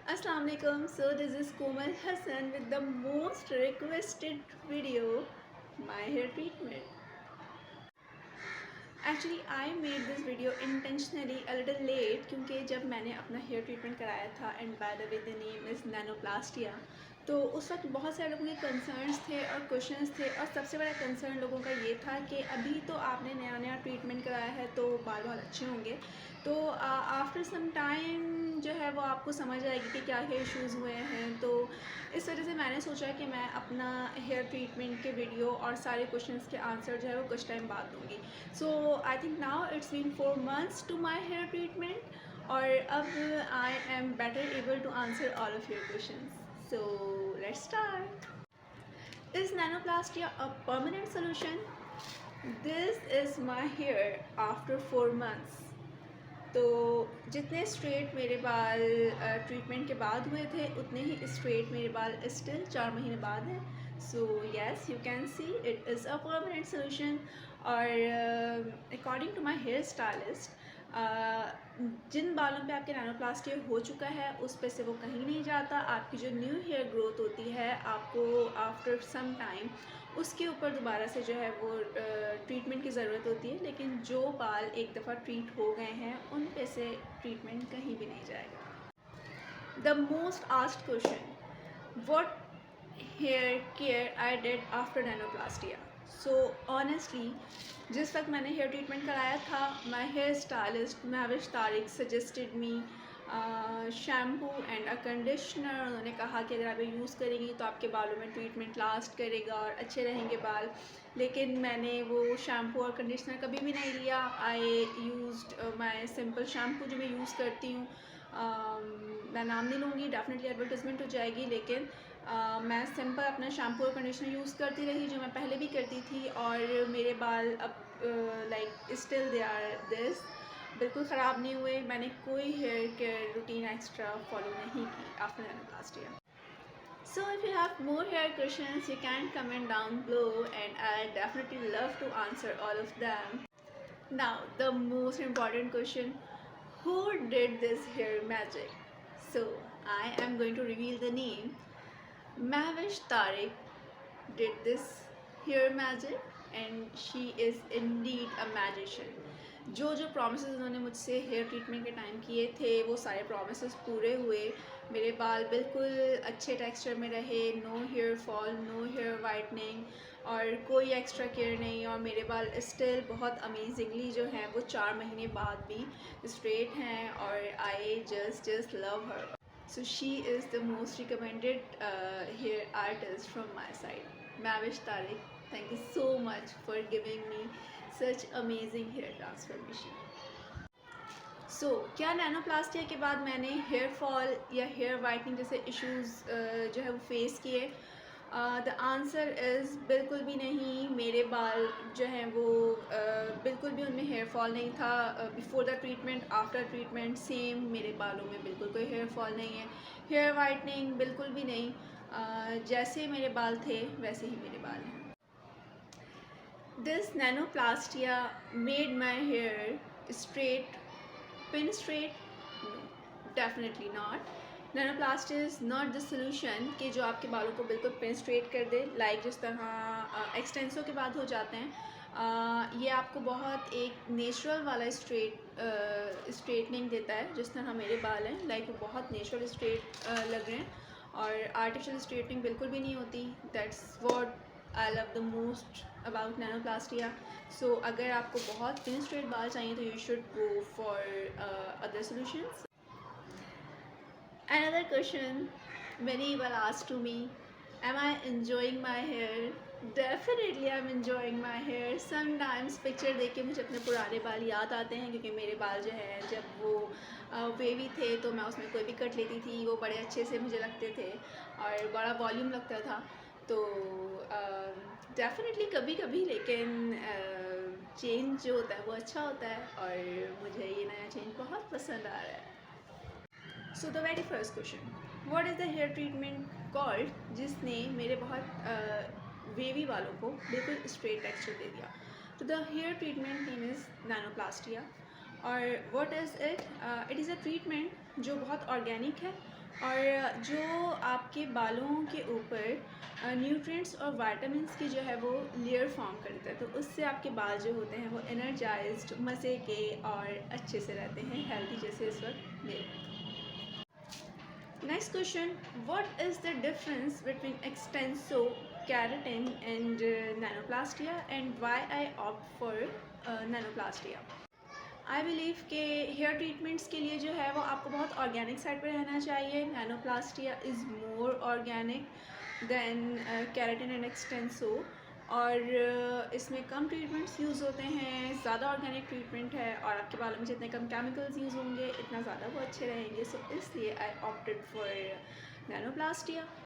Assalamu alaikum. So this is Komal Hassan with the most requested video, my hair treatment. Actually I made this video intentionally a little late क्योंकि जब मैंने अपना hair treatment कराया था and by the way the name is nanoplastia, तो उस वक्त बहुत सारे लोगों के कंसर्न्स थे और क्वेश्चंस थे। और सबसे बड़ा कंसर्न लोगों का ये था कि अभी तो आपने नया नया ट्रीटमेंट कराया है तो बाल बहुत अच्छे होंगे, तो आफ्टर सम टाइम जो है वो आपको समझ आएगी कि क्या क्या इश्यूज़ हुए हैं। तो इस वजह से मैंने सोचा कि मैं अपना हेयर ट्रीटमेंट के वीडियो और सारे क्वेश्चंस के आंसर जो है वो कुछ टाइम बाद दूँगी। So I think now it's been 4 months to my hair treatment और अब I am better able to answer all of your question. So let's start. Is nanoplastia a permanent solution? This is my hair after 4 months। तो जितने straight मेरे बाल treatment के बाद हुए थे उतने ही स्ट्रेट मेरे बाल स्टिल 4 महीने बाद हैं। So yes, you can see it is a permanent solution. और according to my hair stylist, जिन बालों पे आपके नैनोप्लास्टिया हो चुका है उस पे से वो कहीं नहीं जाता। आपकी जो न्यू हेयर ग्रोथ होती है आपको आफ्टर सम टाइम उसके ऊपर दोबारा से जो है वो ट्रीटमेंट की ज़रूरत होती है, लेकिन जो बाल एक दफ़ा ट्रीट हो गए हैं उन पे से ट्रीटमेंट कहीं भी नहीं जाएगा। The most asked question, what hair care I did after nanoplasia? So honestly, जिस वक्त मैंने हेयर ट्रीटमेंट कराया था, my hair stylist Mahvish Tariq suggested me shampoo and a conditioner. उन्होंने कहा कि अगर आप ये यूज़ करेंगी तो आपके बालों में ट्रीटमेंट लास्ट करेगा और अच्छे रहेंगे बाल। लेकिन मैंने वो शैम्पू और कंडीशनर कभी भी नहीं लिया। आई यूज़ड माई सिंपल शैम्पू जो मैं यूज़ करती हूँ। मैं नाम नहीं लूँगी, डेफिनेटली एडवर्टाइजमेंट हो जाएगी, लेकिन मैं सिंपल अपना शैम्पू और कंडीशनर यूज़ करती रही जो मैं पहले भी करती थी। और मेरे बाल अब like still they are this, बिल्कुल ख़राब नहीं हुए। मैंने कोई hair care routine extra follow नहीं की after nanoplastia. So if you have more hair questions, you can comment down below and I definitely love to answer all of them. Now the most important question, who did this hair magic? So I am going to reveal the name. Mahwish Tariq did this hair magic and she is indeed a magician. जो जो promises उन्होंने मुझसे hair treatment के time किए थे वो सारे promises पूरे हुए। मेरे बाल बिल्कुल अच्छे टेक्सचर में रहे, no hair fall, no hair whitening और कोई एक्स्ट्रा केयर नहीं। और मेरे बाल स्टिल बहुत अमेजिंगली जो हैं वो 4 महीने बाद भी स्ट्रेट हैं और I just love her. So she is the most recommended hair artist from my side. Mavish Tariq, thank you so much for giving me such amazing hair transformation. So क्या nanoplastia के बाद मैंने hair fall या hair whitening जैसे issues जो है वो face किए? द आंसर इज़ बिल्कुल भी नहीं। मेरे बाल जो हैं वो बिल्कुल भी उनमें हेयर फॉल नहीं था। Before the treatment, after treatment same, मेरे बालों में बिल्कुल कोई हेयर फॉल नहीं है। हेयर वाइटनिंग बिल्कुल भी नहीं। जैसे मेरे बाल थे वैसे ही मेरे बाल हैं। This nanoplastia made my hair straight, pin straight? No, definitely not. Nanoplastia is not the solution कि जो आपके बालों को बिल्कुल पिन स्ट्रेट कर दे, लाइक जिस तरह एक्सटेंसो के बाद हो जाते हैं। ये आपको बहुत एक नेचुरल वाला स्ट्रेटनिंग देता है जिस तरह मेरे बाल हैं, लाइक वो बहुत नेचुरल स्ट्रेट लग रहे हैं और आर्टिफिशियल स्ट्रेटनिंग बिल्कुल भी नहीं होती। That's what I love the most about nanoplastia. So अगर आपको बहुत थिन स्ट्रेट बाल चाहिए तो you should go for other solutions. Another question many people ask to me, am I enjoying my hair? Definitely I'm enjoying my hair. Sometimes picture देख के मुझे अपने पुराने बाल याद आते हैं क्योंकि मेरे बाल जो है जब वो वेवी थे तो मैं उसमें कोई भी कट लेती थी, वो बड़े अच्छे से मुझे लगते थे और बड़ा वॉल्यूम लगता था। तो डेफिनेटली कभी कभी, लेकिन चेंज जो होता है वो अच्छा होता है और मुझे ये नया चेंज बहुत पसंद आ रहा है। So the very first question, what is the hair treatment called जिसने मेरे बहुत वेवी बालों को बिल्कुल स्ट्रेट टेक्सचर दे दिया? तो the hair treatment name is nanoplastia. और what is it? It is a treatment जो बहुत ऑर्गेनिक है और जो आपके बालों के ऊपर न्यूट्रिएंट्स और विटामिन्स की जो है वो लेयर फॉर्म करता है, तो उससे आपके बाल जो होते हैं वो एनर्जाइज्ड, मज़े के और अच्छे से रहते हैं, हेल्दी जैसे इस वक्त मेरे। Next question, what is the difference between extenso keratin and nanoplastia, and why I opt for nanoplastia? I believe के हेयर ट्रीटमेंट्स के लिए जो है वो आपको बहुत ऑर्गेनिक साइड पर रहना चाहिए। Nanoplastia is more organic than keratin and extenso, और इसमें कम ट्रीटमेंट्स यूज़ होते हैं, ज़्यादा ऑर्गेनिक ट्रीटमेंट है, और आपके बालों में जितने कम केमिकल्स यूज़ होंगे इतना ज़्यादा वो अच्छे रहेंगे। सो इसलिए आई ऑप्टेड फॉर नैनोप्लास्टिया।